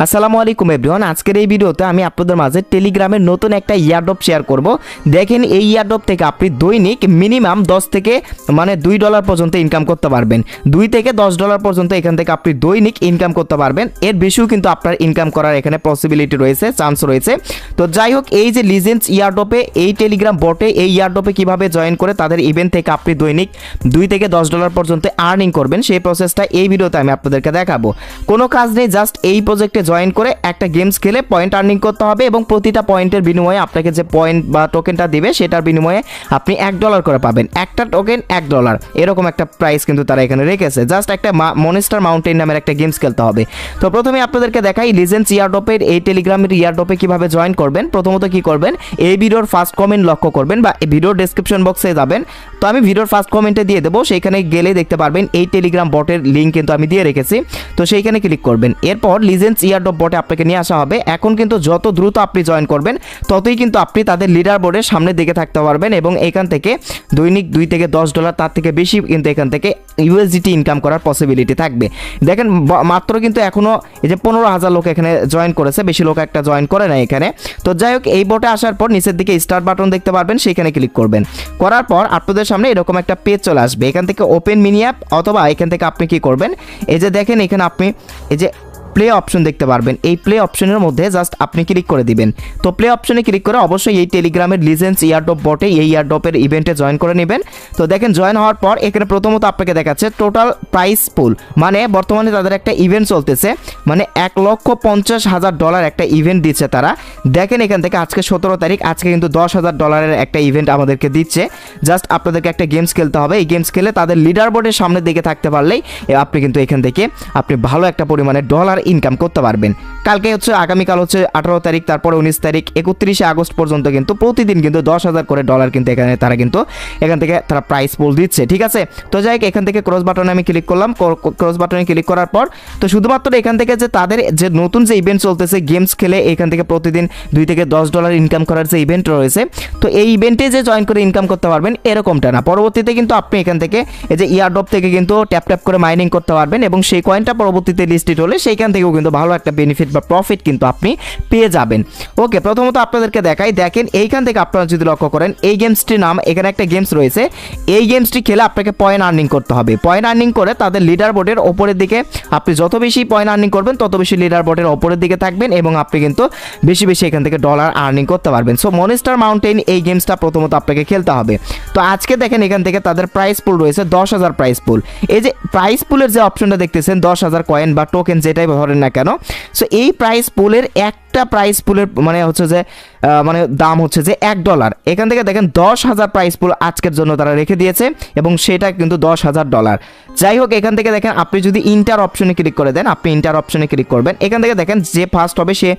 আসসালামু আলাইকুম এভরিওয়ান। আজকের এই ভিডিওতে আমি আপনাদের মাঝে টেলিগ্রামের নতুন একটা ইয়ারড্রপ শেয়ার করব। দেখেন এই ইয়ারড্রপ থেকে আপনি দৈনিক মিনিমাম 10 থেকে $2 পর্যন্ত ইনকাম করতে পারবেন। 2 থেকে $10 পর্যন্ত এখান থেকে আপনি দৈনিক ইনকাম করতে পারবেন। এর বেশিও কিন্তু আপনার ইনকাম করার এখানে পসিবিলিটি রয়েছে, চান্স রয়েছে। তো যাই হোক, এই যে লিজেন্ডস ইয়ারড্রপে এই টেলিগ্রাম বটে এই ইয়ারড্রপে কিভাবে জয়েন করে তাদের ইভেন্ট থেকে আপনি দৈনিক 2 থেকে $10 পর্যন্ত আর্নিং করবেন, সেই প্রসেসটা এই ভিডিওতে আমি আপনাদেরকে দেখাবো। কোনো কাজ নেই, জাস্ট এই প্রজেক্টে জয়েন করে একটা গেমস খেলে পয়েন্ট আর্নিং করতে হবে এবং প্রতিটা পয়েন্টের বিনিময়ে আপনাকে যে পয়েন্ট বা টোকেনটা দিবে সেটার বিনিময়ে আপনি $1 করে পাবেন। একটা টোকেন $1, এরকম একটা প্রাইস কিন্তু তারা এখানে রেখেছে। জাস্ট একটা মনস্টার মাউন্টেন নামের একটা গেমস খেলতে হবে। তো প্রথমে আপনাদেরকে দেখাই লিজেন্ডস ইয়ারড্রপের এই টেলিগ্রামের ইয়ারড্রপে কিভাবে জয়েন করবেন। প্রথমত কি করবেন, এই ভিডিওর ফার্স্ট কমেন্ট লক্ষ্য করবেন বা এই ভিডিওর ডেসক্রিপশন বক্সে যাবেন। তো আমি ভিডিওর ফার্স্ট কমেন্টে দিয়ে দেবো, সেইখানে গেলে দেখতে পারবেন এই টেলিগ্রাম বটের লিঙ্ক কিন্তু আমি দিয়ে রেখেছি। তো সেইখানে ক্লিক করবেন। এরপর লিজেন্ডস ইয়ারড্রপ বটে আপনাকে নিয়ে আসা হবে। এখন কিন্তু যত দ্রুত আপনি জয়েন করবেন ততই কিন্তু আপনি তাদের লিডার বোর্ডের সামনের দিকে থাকতে পারবেন এবং এখান থেকে দৈনিক 2 থেকে $10 তার থেকে বেশি কিন্তু এখান থেকে ইউএসডিটি ইনকাম করার পসিবিলিটি থাকবে। দেখেন মাত্র কিন্তু এখনও এই যে 15,000 লোক এখানে জয়েন করেছে, বেশি লোক একটা জয়েন করে না এখানে। তো যাই হোক, এই বটে আসার পর নিচের দিকে স্টার্ট বাটন দেখতে পারবেন, সেইখানে ক্লিক করবেন। করার পর আপনাদের সামনে এরকম একটা পেজ চলে আসবে। এখান থেকে ওপেন মিনি অ্যাপ অথবা এখান থেকে আপনি কি করবেন, এই যে দেখেন এখানে আপনি এই যে প্লে অপশন দেখতে পারবেন, এই প্লে অপশনের মধ্যে জাস্ট আপনি ক্লিক করে দিবেন। তো প্লে অপশনে ক্লিক করে অবশ্যই এই টেলিগ্রামের লিজেন্ডস ইয়ারড্রপ বটে এই ইয়ারড্রপের ইভেন্টে জয়েন করে নেবেন। তো দেখেন জয়েন হওয়ার পর এখানে প্রথমত আপনাকে দেখাচ্ছে টোটাল প্রাইস পুল, মানে বর্তমানে তাদের একটা ইভেন্ট চলতেছে, মানে $1,50,000 একটা ইভেন্ট দিচ্ছে তারা। দেখেন এখান থেকে আজকে 17 তারিখ, আজকে কিন্তু $10,000 একটা ইভেন্ট আমাদেরকে দিচ্ছে। জাস্ট আপনাদেরকে একটা গেমস খেলতে হবে। এই গেমস খেলে তাদের লিডার বোর্ডের সামনের দিকে থাকতে পারলেই আপনি কিন্তু এখান থেকে আপনি ভালো একটা পরিমাণে ডলার ইনকাম করতে পারবেন। কালকে হচ্ছে, আগামীকাল হচ্ছে 18 তারিখ, তারপরে 19 তারিখ, 31 আগস্ট পর্যন্ত কিন্তু প্রতিদিন কিন্তু $10,000 করে ডলার কিন্তু এখানে তারা কিন্তু এখান থেকে তারা প্রাইস পুল দিচ্ছে, ঠিক আছে। তো যাই হোক, এখান থেকে ক্রস বাটনে আমি ক্লিক করলাম। ক্রস বাটনে ক্লিক করার পর তো শুধুমাত্র এখান থেকে যে তাদের যে নতুন যে ইভেন্ট চলতেছে গেমস খেলে এখান থেকে প্রতিদিন $2 থেকে $10 ইনকাম করার যে ইভেন্ট রয়েছে, তো এই ইভেন্টে যে জয়েন করে ইনকাম করতে পারবেন এরকমটা না। পরবর্তীতে কিন্তু আপনি এখান থেকে এই যে ইয়ারড্রপ থেকে কিন্তু ট্যাপ করে মাইনিং করতে পারবেন এবং সেই কয়েনটা পরবর্তীতে লিস্টেড হলে সেইখান থেকেও কিন্তু ভালো একটা বেনিফিট বা প্রফিট কিন্তু আপনি পেয়ে যাবেন। ওকে, প্রথমত আপনাদেরকে দেখাই। দেখেন এইখান থেকে আপনারা যদি লক্ষ্য করেন এই গেমসটির নাম, এখানে একটা গেমস রয়েছে। এই গেমসটি খেলে আপনাকে পয়েন্ট আর্নিং করতে হবে। পয়েন্ট আর্নিং করে তাদের লিডার বোর্ডের ওপরের দিকে আপনি যত বেশি পয়েন্ট আর্নিং করবেন তত বেশি লিডার বোর্ডের ওপরের দিকে থাকবেন এবং আপনি কিন্তু বেশি বেশি এখান থেকে ডলার আর্নিং করতে পারবেন। সো মনস্টার মাউন্টেন এই গেমসটা প্রথমত আপনাকে খেলতে হবে। তো আজকে দেখেন এখান থেকে তাদের প্রাইস পুল রয়েছে 10,000 প্রাইস পুল। এই যে প্রাইস পুলের যে অপশনটা দেখতেছেন 10,000 কয়েন বা টোকেন যেটাই ধরেন না কেন, সো এই প্রাইস পুলের একটা প্রাইস পুলের মানে হচ্ছে যে দাম হচ্ছে যে $1। এখান থেকে দেখেন 10,000 প্রাইস পুল আজকের জন্য তারা রেখে দিয়েছে এবং সেটা কিন্তু $10,000। যাই হোক, এখান থেকে দেখেন আপনি যদি ইন্টার অপশনে ক্লিক করে দেন, আপনি ইন্টার অপশনে ক্লিক করবেন। এখান থেকে দেখেন যে ফার্স্ট হবে সে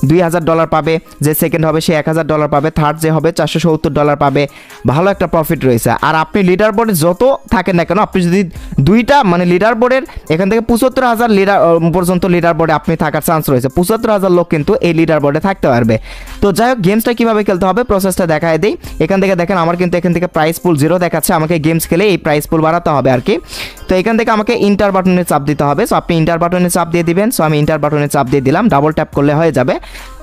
$2,000 পাবে, যে সেকেন্ড হবে সে $1,000 পাবে, থার্ড যে হবে $470 পাবে। ভালো একটা প্রফিট রয়েছে। আর আপনি লিডার বোর্ডে যত থাকেন না কেন, আপনি যদি দুইটা লিডার বোর্ডের এখান থেকে 75,000 লিডার পর্যন্ত লিডার বোর্ডে আপনি থাকার চান্স রয়েছে। 75,000 লোক কিন্তু এই লিডার বোর্ডে থাকতে পারবে। তো যাই হোক, গেমসটা কীভাবে খেলতে হবে প্রসেসটা দেখায় দিই। এখান থেকে দেখেন আমার কিন্তু এখান থেকে প্রাইস পুল 0 দেখাচ্ছে। আমাকে গেমস খেলে এই প্রাইস পুল বাড়াতে হবে আর কি। তো এখান থেকে আমাকে ইন্টার বাটনে চাপ দিতে হবে। সো আপনি ইন্টার বাটনে চাপ দিয়ে দিবেন। সো আমি ইন্টার বাটনে চাপ দিয়ে দিলাম, ডাবল ট্যাপ করলে হয়ে যাবে।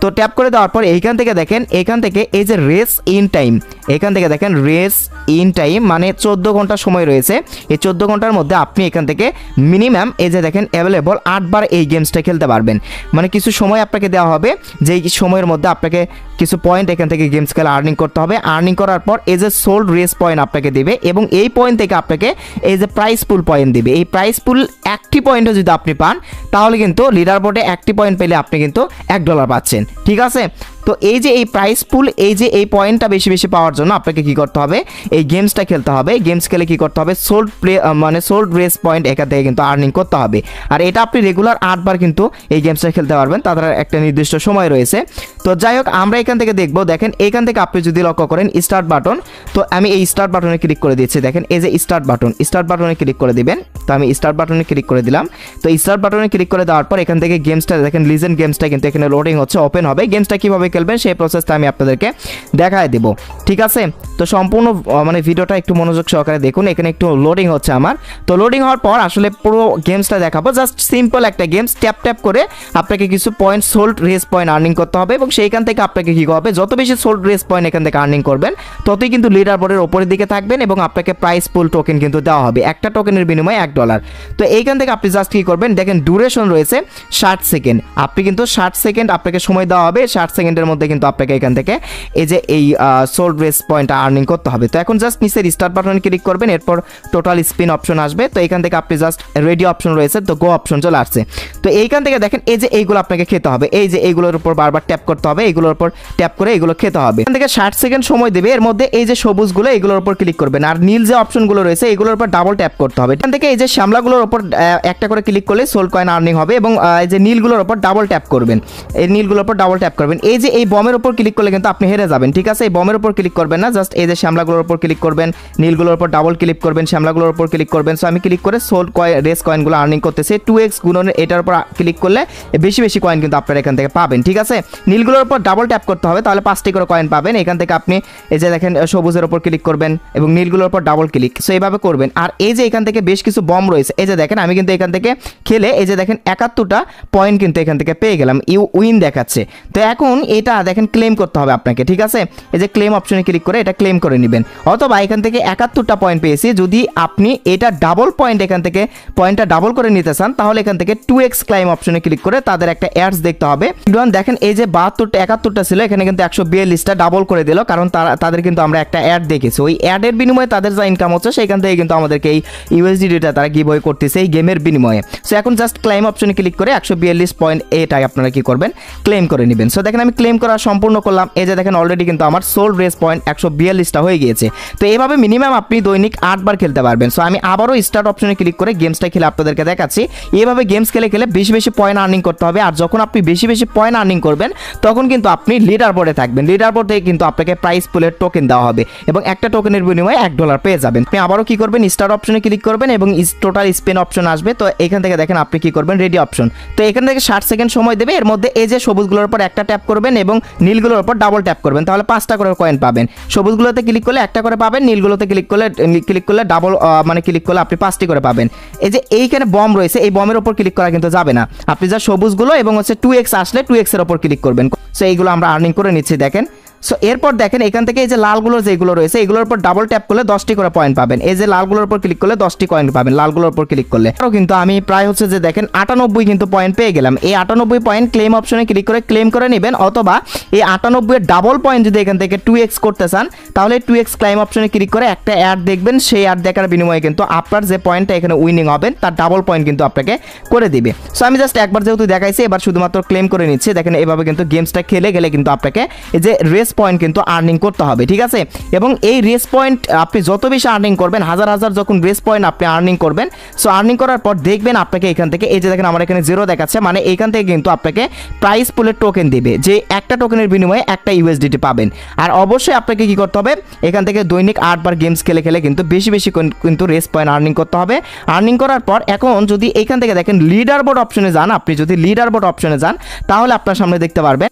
তো ট্যাপ করে দেওয়ার পর এইখান থেকে দেখেন, এখান থেকে এই যে রেস ইন টাইম, এখান থেকে দেখেন রেস ইন টাইম মানে 14 ঘন্টা সময় রয়েছে। এই 14 ঘন্টার মধ্যে আপনি এখান থেকে মিনিমাম এই যে দেখেন অ্যাভেলেবল 8 বার এই গেমসটা খেলতে পারবেন। মানে কিছু সময় আপনাকে দেওয়া হবে, যেই সময়ের মধ্যে আপনাকে কিছু পয়েন্ট এখান থেকে গেমস খেলে আর্নিং করতে হবে। আর্নিং করার পর এই যে সোল্ড রেস পয়েন্ট আপনাকে দেবে এবং এই পয়েন্ট থেকে আপনাকে এই যে প্রাইস পুল পয়েন্ট দিবে। এই প্রাইস পুল 1টি পয়েন্টও যদি আপনি পান তাহলে কিন্তু লিডার বোর্ডে 1টি পয়েন্ট পেলে আপনি কিন্তু $1 পাচ্ছেন, ঠিক আছে। তো এই যে এই প্রাইস পুল, এই যে এই পয়েন্টটা বেশি বেশি পাওয়ার জন্য আপনাকে কি করতে হবে, এই গেমসটা খেলতে হবে। গেমস খেলে কি করতে হবে, সোল্ড রেস পয়েন্ট এখান থেকে কিন্তু আর্নিং করতে হবে। আর এটা আপনি রেগুলার 8 বার কিন্তু এই গেমসটা খেলতে পারবেন, তাদের একটা নির্দিষ্ট সময় রয়েছে। তো যাই হোক, আমরা এখান থেকে দেখবো। দেখেন এখান থেকে আপনি যদি লক্ষ্য করেন স্টার্ট বাটন, তো আমি এই স্টার্ট বাটনে ক্লিক করে দিচ্ছি। দেখেন এই যে স্টার্ট বাটনে ক্লিক করে দিবেন। তো আমি স্টার্ট বাটনে ক্লিক করে দিলাম। তো স্টার্ট বাটনে ক্লিক করে দেওয়ার পর এখান থেকে গেমসটা দেখেন লিজেন্ড গেমসটা কিন্তু এখানে লোডিং হচ্ছে, ওপেন হবে। গেমসটা কীভাবে খেলবেন সেই প্রসেসটা আমি আপনাদেরকে দেখায় দেব, ঠিক আছে। তো সম্পূর্ণ মানে ভিডিওটা একটু মনোযোগ সহকারে দেখুন। এখানে একটু লোডিং হচ্ছে আমার। তো লোডিং হওয়ার পর আসলে পুরো গেমসটা দেখাবো। জাস্ট সিম্পল একটা গেমস, ট্যাপ ট্যাপ করে আপনাকে কিছু point sold race point earning করতে হবে এবং সেইখান থেকে আপনাকে কী হবে, যত বেশি সোল্ড রেস পয়েন্ট এখান থেকে আর্নিং করবেন ততই কিন্তু লিডার বোর্ডের ওপরের দিকে থাকবেন এবং আপনাকে প্রাইস পুল টোকেন কিন্তু দেওয়া হবে, একটা টোকেনের বিনিময়ে $1। তো এইখান থেকে আপনি জাস্ট কী করবেন, দেখেন ডিউরেশন রয়েছে 60 সেকেন্ড। আপনি কিন্তু 60 সেকেন্ড আপনাকে সময় দেওয়া হবে, 60 সেকেন্ডের মধ্যে কিন্তু আপনাকে এখান থেকে এই যে এই সোল্ড রেস পয়েন্টটা আর্নিং করতে হবে। তো এখন জাস্ট নিচে স্টার্ট বাটনে ক্লিক করবেন, এরপর টোটাল স্পিন অপশন আসবে। তো এখান থেকে আপনি জাস্ট রেডি অপশন রয়েছে, তো গো অপশন চলে আসছে। তো এইখান থেকে দেখেন এই যে এইগুলো আপনাকে খেতে হবে, এই যে এইগুলোর উপর বারবার ট্যাপ করতে হবে, এইগুলোর উপর ট্যাপ করে এগুলো খেতে হবে। এখান থেকে 60 সেকেন্ড সময় দেবে, এর মধ্যে এই যে সবুজগুলো এগুলোর উপর ক্লিক করবেন আর নীল যে অপশনগুলো রয়েছে এগুলোর উপর ডাবল ট্যাপ করতে হবে। এখান থেকে এই যে শ্যামলাগুলোর উপর একটা করে ক্লিক করলে সোল কয়েন আর্নিং হবে এবং এই যে নীলগুলোর উপর ডাবল ট্যাপ করবেন, এই নীলগুলোর উপর ডাবল ট্যাপ করবেন। এই যে এই বমের উপর ক্লিক করলে কিন্তু আপনি হেরে যাবেন, ঠিক আছে। এই বমের উপর ক্লিক করবেন না, জাস্ট এই যে শ্যামলাগুলোর উপর ক্লিক করবেন, নীলগুলোর উপর ডাবল ক্লিক করবেন, শ্যামলাগুলোর উপর ক্লিক করবেন। সো আমি ক্লিক করে সোল কয়েন রেস কয়েনগুলো আর্নিং করতেছে 2x গুণনের, এটার উপর ক্লিক করলে বেশি বেশি কয়েন কিন্তু আপনারা এখান থেকে পাবেন, ঠিক আছে। নীলগুলোর উপর ডাবল ট্যাপ করতে হবে, তাহলে 5টি করে কয়েন পাবেন। এখান থেকে আপনি এই যে দেখেন সবুজের উপর ক্লিক করবেন এবং নীলগুলোর উপর ডাবল ক্লিক, সো এইভাবে করবেন। আর এই যে এখান থেকে বেশ কিছু বম রয়েছে, এই যে দেখেন আমি কিন্তু এখান থেকে খেলে এই যে দেখেন 71টা পয়েন্ট কিন্তু এখান থেকে পেয়ে গেলাম, উইন দেখাচ্ছে। তো এখন এটা দেখেন ক্লেম করতে হবে আপনাকে, ঠিক আছে। এই যে ক্লেম অপশনে ক্লিক করে এটা ক্লেম করে নেবেন, অথবা এখান থেকে 71টা পয়েন্ট পেয়েছি, যদি আপনি এটা ডাবল পয়েন্ট এখান থেকে পয়েন্টটা ডাবল করে নিতে চান তাহলে এখান থেকে 2x ক্লাইম অপশনে ক্লিক করে তাদের একটা অ্যাডস দেখতে হবে। দেখেন এই যে 72টা 71টা ছিল, এখানে কিন্তু 142টা ডাবল করে দিল, কারণ তাদের কিন্তু আমরা একটা অ্যাড দেখেছি। ওই অ্যাডের বিনিময়ে তাদের যা ইনকাম হচ্ছে সেখান থেকে কিন্তু আমাদেরকে এই ইউএসডিটা তারা গিভওয়ে করতেছে এই গেমের বিনিময়ে। সো এখন জাস্ট ক্লেম অপশনে ক্লিক করে 142 পয়েন্ট এটাই আপনারা কি করবেন, ক্লেম করে নেবেন। সো দেখেন আমি ক্লেম করা সম্পূর্ণ করলাম, এই যে দেখেন অলরেডি কিন্তু আমার সোল্ড রেস পয়েন্ট 142টা হয়ে গিয়েছে। তো এইভাবে মিনিমাম আপনি দৈনিক 8 বার খেলতে পারবেন। সো আমি আবারও স্টার্ট অপশনে ক্লিক করে গেমসটা খেলে আপনাদেরকে দেখাচ্ছি। এইভাবে গেমস খেলে খেলে বেশি বেশি পয়েন্ট আর্নিং করতে হবে, আর যখন আপনি বেশি বেশি পয়েন্ট আর্নিং করবেন তখন কিন্তু আপনি লিডার বোর্ডে থাকবেন, লিডার বোর্ড থেকে কিন্তু আপনাকে প্রাইস পুলের টোকেন দেওয়া হবে এবং একটা টোকেনের বিনিময়ে $1 পেয়ে যাবেন। আপনি আবারও কি করবেন, স্টার্ট অপশনে ক্লিক করবেন এবং টোটাল স্পিন অপশন আসবে। তো এখান থেকে দেখেন আপনি কি করবেন, রেডি অপশন। তো এখান থেকে 60 সেকেন্ড সময় দেবে, এর মধ্যে এই যে সবুজগুলোর উপর একটা ট্যাপ করবেন এবং নীলগুলোর উপর ডাবল ট্যাপ করবেন, তাহলে 5টা করে কয়েন পাবেন। সবুজগুলোতে ক্লিক করলে একটা করে পাবেন, নীলগুলোতে ক্লিক করলে ডাবল মানে ক্লিক করলে আপনি 5টি করে পাবেন। এই যে এইখানে বম রয়েছে, এই বমের উপর ক্লিক করা কিন্তু যাবে না, আপনি যা সবুজগুলো এবং হচ্ছে 2x আসলে 2x এর উপর ক্লিক করবেন। সো এইগুলো আমরা আর্নিং করে নিচ্ছি দেখেন। সো এরপর দেখেন এখান থেকে এই যে লালগুলো যেগুলো রয়েছে এগুলোর উপর ডাবল ট্যাপ করলে 10টি করে পয়েন্ট পাবেন। এই যে লালগুলোর উপর ক্লিক করলে 10টি কয়েন পাবেন, লালগুলোর উপর ক্লিক করলে। আরও কিন্তু আমি প্রায় হচ্ছে যে দেখেন 98 কিন্তু পয়েন্ট পেয়ে গেলাম। এই 98 পয়েন্ট ক্লেম অপশনে ক্লিক করে ক্লেম করে নেবেন, অথবা এই 98 এর ডাবল পয়েন্ট যদি এখান থেকে 2x করতে চান তাহলে 2x ক্লাইম অপশনে ক্লিক করে একটা অ্যাড দেখবেন, সেই অ্যাড দেখার বিনিময়ে কিন্তু আপনার যে পয়েন্টটা এখানে উইনিং হবেন তার ডাবল পয়েন্ট কিন্তু আপনাকে করে দিবে। সো আমি জাস্ট একবার যেহেতু দেখাইছি এবার শুধুমাত্র ক্লেম করে নিচ্ছি। দেখেন এভাবে কিন্তু গেমসটা খেলে গেলে কিন্তু আপনাকে এই যে রেস পয়েন্ট কিন্তু আর্নিং করতে হবে, ঠিক আছে। এবং এই রেস পয়েন্ট আপনি যত বেশি আর্নিং করবেন, হাজার হাজার যখন রেস পয়েন্ট আপনি আর্নিং করবেন, সো আর্নিং করার পর দেখবেন আপনাকে এখান থেকে এই যে দেখেন আমার এখানে 0 দেখাচ্ছে, মানে এখান থেকে কিন্তু আপনাকে প্রাইস পুলের টোকেন দিবে, যে একটা টোকেনের বিনিময়ে একটা ইউএসডিটি পাবেন। আর অবশ্যই আপনাকে কি করতে হবে, এখান থেকে দৈনিক 8 বার গেমস খেলে খেলে কিন্তু বেশি বেশি কিন্তু রেস পয়েন্ট আর্নিং করতে হবে। আর্নিং করার পর এখন যদি এখান থেকে দেখেন লিডার বোর্ড অপশনে যান, আপনি যদি লিডার বোর্ড অপশনে যান তাহলে আপনার সামনে দেখতে পারবেন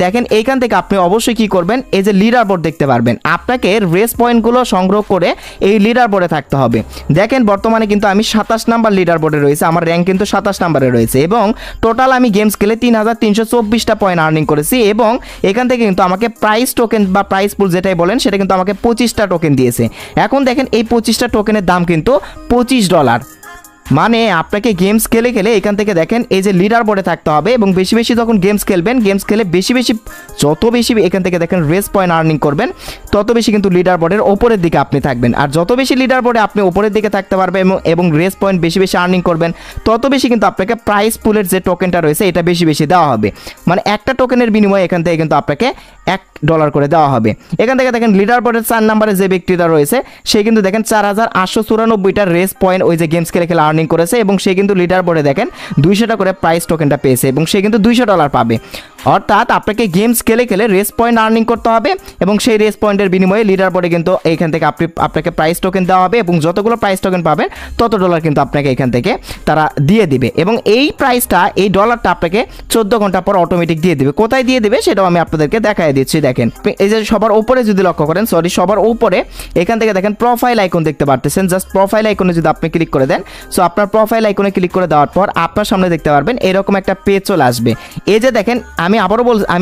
দেখেন এইখান থেকে আপনি অবশ্যই কি করবেন, এই যে লিডার বোর্ড দেখতে পারবেন। আপনাকে রেস পয়েন্টগুলো সংগ্রহ করে এই লিডার বোর্ডে থাকতে হবে। দেখেন বর্তমানে কিন্তু আমি 27 নাম্বার লিডার বোর্ডে রয়েছে, আমার র্যাঙ্ক কিন্তু 27 নাম্বারে রয়েছে এবং টোটাল আমি গেমস খেলে 3324টা পয়েন্ট আর্নিং করেছি এবং এখান থেকে কিন্তু আমাকে প্রাইস টোকেন বা প্রাইস পুল যেটাই বলেন সেটা কিন্তু আমাকে 25টা টোকেন দিয়েছে। এখন দেখেন এই 25টা টোকেনের দাম কিন্তু $25। মানে আপনাকে গেমস খেলে খেলে এখান থেকে দেখেন এই যে লিডার বোর্ডে থাকতে হবে এবং বেশি বেশি যখন গেমস খেলবেন, গেমস খেলে বেশি বেশি যত বেশি এখান থেকে দেখেন রেস পয়েন্ট আর্নিং করবেন তত বেশি কিন্তু লিডার বোর্ডের ওপরের দিকে আপনি থাকবেন। আর যত বেশি লিডার বোর্ডে আপনি ওপরের দিকে থাকতে পারবেন এবং রেস পয়েন্ট বেশি বেশি আর্নিং করবেন তত বেশি কিন্তু আপনাকে প্রাইস পুলের যে টোকেনটা রয়েছে এটা বেশি বেশি দেওয়া হবে। মানে একটা টোকেনের বিনিময়ে এখান থেকে কিন্তু আপনাকে $1 করে দেওয়া হবে। এখান থেকে দেখেন লিডার বোর্ডের 4 নম্বরে যে ব্যক্তিটা রয়েছে সে কিন্তু দেখেন 4894টা রেস পয়েন্ট ওই যে গেমস খেলে খেলে আর্নিং করেছে এবং সে কিন্তু লিডার বোর্ডে দেখেন 200টা করে প্রাইস টোকেনটা পেয়েছে এবং সে কিন্তু $200 পাবে। অর্থাৎ আপনাকে গেমস খেলে খেলে রেস পয়েন্ট আর্নিং করতে হবে এবং সেই রেস পয়েন্টের বিনিময়ে লিডার বোর্ডে কিন্তু এইখান থেকে আপনাকে প্রাইস টোকেন দেওয়া হবে এবং যতগুলো প্রাইস টোকেন পাবেন তত ডলার কিন্তু আপনাকে এখান থেকে তারা দিয়ে দিবে এবং এই প্রাইসটা এই ডলারটা আপনাকে 14 ঘন্টা পর অটোমেটিক দিয়ে দিবে। কোথায় দিয়ে দিবে সেটাও আমি আপনাদেরকে দেখাই দিচ্ছি। দেখেন এই যে সবার উপরে যদি লক্ষ্য করেন, সবার উপরে এখান থেকে দেখেন প্রোফাইল আইকন দেখতে পারতেছেন। জাস্ট প্রোফাইল আইকনে যদি আপনি ক্লিক করে দেন, সো আপনার প্রোফাইল আইকনে ক্লিক করে দেওয়ার পর আপনার সামনে দেখতে পারবেন এরকম একটা পেজ চলে আসবে। এই যে দেখেন আমি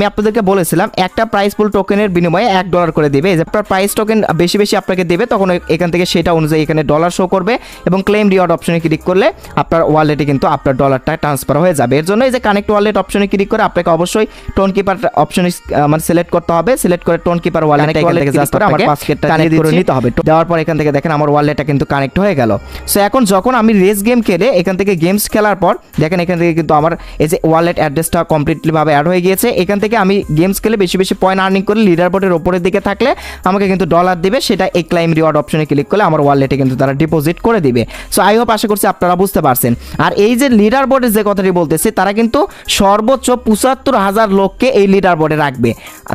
আপনাদেরকে বলেছিলাম একটা প্রাইস পুল টোকেনের বিনিময়ে $1 করে দিবে। এই যে আপনার প্রাইস টোকেন বেশি বেশি আপনাকে দেবে তখন এখান থেকে সেটা অনুযায়ী এখানে ডলার শো করবে এবং ক্লেম রিওয়ার্ড অপশনে ক্লিক করলে আপনার ওয়ালেটে কিন্তু আপনার ডলারটা ট্রান্সফার হয়ে যাবে। এর জন্য এই যে কানেক্ট ওয়ালেট অপশনে ক্লিক করে আপনাকে অবশ্যই টোন কিপার অপশনে মানে সিলেক্ট করতে হবে। সিলেক্ট করে টোন কিপার ওয়ালেটটা এখান থেকে জাস্ট আমার পাসওয়ার্ডটা কানেক্ট করে নিতে হবে। দেওয়ার পর এখান থেকে দেখেন আমার ওয়ালেটটা কিন্তু কানেক্ট হয়ে গেল। সো এখন যখন আমি রেস গেম খেলে এখান থেকে গেমস খেলার পর দেখেন এখান থেকে কিন্তু আমার এই যে ওয়ালেট অ্যাড্রেসটা কমপ্লিটলি ভাবে অ্যাড হয়ে গিয়েছে। এখান থেকে আমি গেমস খেলে বেশি বেশি পয়েন্ট আর্নিং করে লিডার বোর্ডের উপরের দিকে থাকলে আমাকে কিন্তু ডলার দিবে, সেটা এই ক্লাইম রিওয়ার্ড অপশনে ক্লিক করলে আমার ওয়ালেটে কিন্তু তারা ডিপোজিট করে দিবে। সো আই হোপ আশা করছি আপনারা বুঝতে পারছেন। আর এই যে লিডার বোর্ডের যে কথাটি বলতেছে তারা কিন্তু সর্বোচ্চ ৭৫,০০০ লোককে এই লিডার বোর্ডে রাখবে।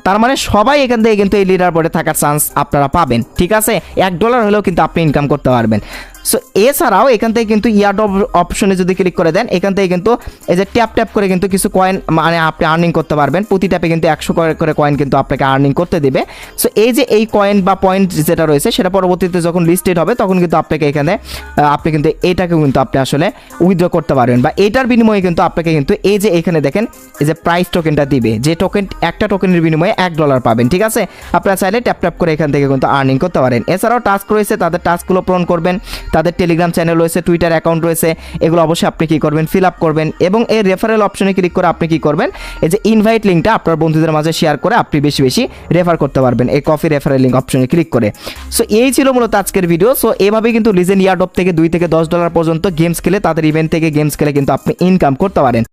তার মানে সবাই এখান থেকে কিন্তু এই লিডার বোর্ডে থাকার চান্স আপনারা পাবেন। ঠিক আছে, $1 হলেও কিন্তু আপনি ইনকাম করতে পারবেন। সো এছাড়াও এখান থেকে কিন্তু ইয়ারড্রপ অপশনে যদি ক্লিক করে দেন এখান থেকে কিন্তু এই যে ট্যাপ করে কিন্তু কিছু কয়েন মানে আপনি আর্নিং করতে পারবেন। প্রতি ট্যাপে কিন্তু 100 করে কয়েন কিন্তু আপনাকে আর্নিং করতে দেবে। সো এই যে এই কয়েন বা পয়েন্ট যেটা রয়েছে সেটা পরবর্তীতে যখন লিস্টেড হবে তখন কিন্তু আপনাকে এখানে আপনি কিন্তু এটাকেও কিন্তু আপনি আসলে উইথড্র করতে পারবেন বা এটার বিনিময়ে কিন্তু আপনাকে কিন্তু এই যে এখানে দেখেন এই যে প্রাইস টোকেনটা দিবে, যে টোকেন একটা টোকেনের বিনিময়ে $1 পাবেন। ঠিক আছে, আপনারা চাইলে ট্যাপ করে এখান থেকে কিন্তু আর্নিং করতে পারেন। এছাড়াও টাস্ক রয়েছে, তাদের টাস্কগুলো পূরণ করবেন। তাদের টেলিগ্রাম চ্যানেল রয়েছে, টুইটার অ্যাকাউন্ট রয়েছে, এগুলো অবশ্যই আপনি কি করবেন ফিল আপ করবেন এবং এই রেফারেল অপশনে ক্লিক করে আপনি কি করবেন এই যে ইনভাইট লিঙ্কটা আপনার বন্ধুদের মাঝে শেয়ার করে আপনি বেশি বেশি রেফার করতে পারবেন এই কফি রেফারেল লিঙ্ক অপশনে ক্লিক করে। সো এই ছিল মূলত আজকের ভিডিও। সো এভাবে কিন্তু লিজেন্ড ইয়ারড্রপ থেকে $2 থেকে $10 পর্যন্ত গেমস খেলে তাদের ইভেন্ট থেকে গেমস খেলে কিন্তু আপনি ইনকাম করতে পারেন।